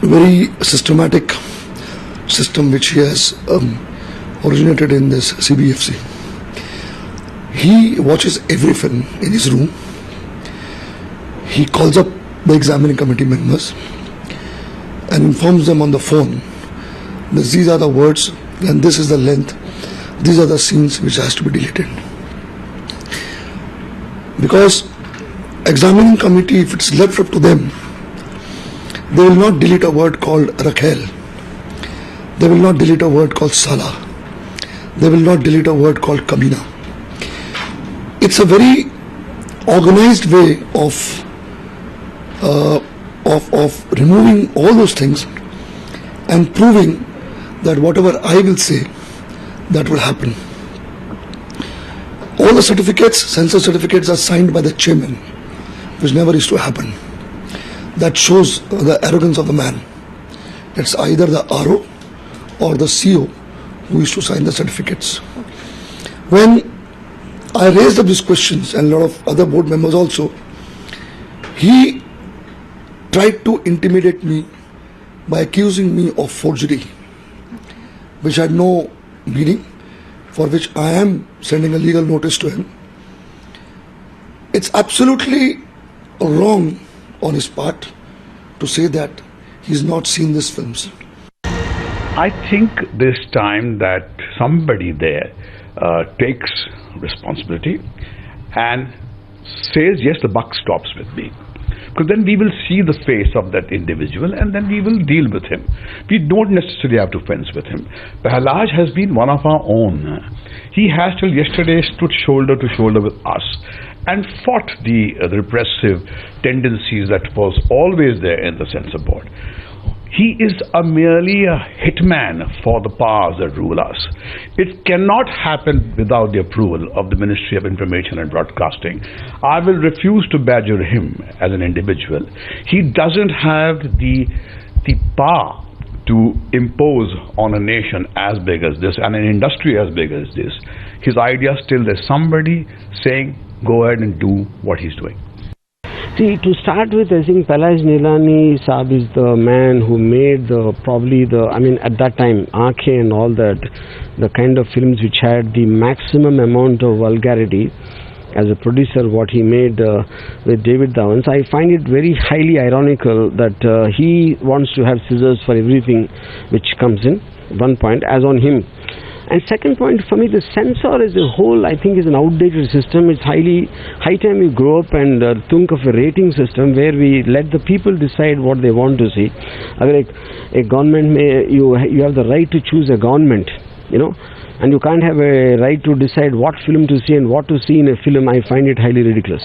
very systematic system which he has originated in this CBFC. He watches every film in his room. He calls up the examining committee members and informs them on the phone that these are the words and this is the length, these are the scenes which has to be deleted. Because examining committee, if it's left up to them, they will not delete a word called Rakhel. They will not delete a word called Sala. They will not delete a word called Kamina. It's a very organized way of removing all those things and proving that whatever I will say, that will happen. All the certificates, censor certificates, are signed by the chairman, which never used to happen. That shows the arrogance of the man. It's either the RO or the CO who used to sign the certificates. When I raised up these questions, and a lot of other board members also, he tried to intimidate me by accusing me of forgery, which had no meaning, for which I am sending a legal notice to him. It's absolutely wrong on his part to say that he's not seen these films. I think this time that somebody there takes responsibility and says, yes, the buck stops with me. Because then we will see the face of that individual and then we will deal with him. We don't necessarily have to fence with him. Pahlaj has been one of our own. He has till yesterday stood shoulder to shoulder with us and fought the repressive tendencies that was always there in the censor board. He is merely a hitman for the powers that rule us. It cannot happen without the approval of the Ministry of Information and Broadcasting. I will refuse to badger him as an individual. He doesn't have the power to impose on a nation as big as this and an industry as big as this. His idea still, there's somebody saying, go ahead and do what he's doing. See, to start with, I think Pahlaj Nihalani Saab is the man who made at that time, Aankhein and all that, the kind of films which had the maximum amount of vulgarity. As a producer, what he made with David Dhawans, I find it very highly ironical that he wants to have scissors for everything which comes in, one point, as on him. And second point, for me, the censor as a whole, I think, is an outdated system. It's high time we grow up and think of a rating system where we let the people decide what they want to see. Like a government, you have the right to choose a government, and you can't have a right to decide what film to see and what to see in a film. I find it highly ridiculous.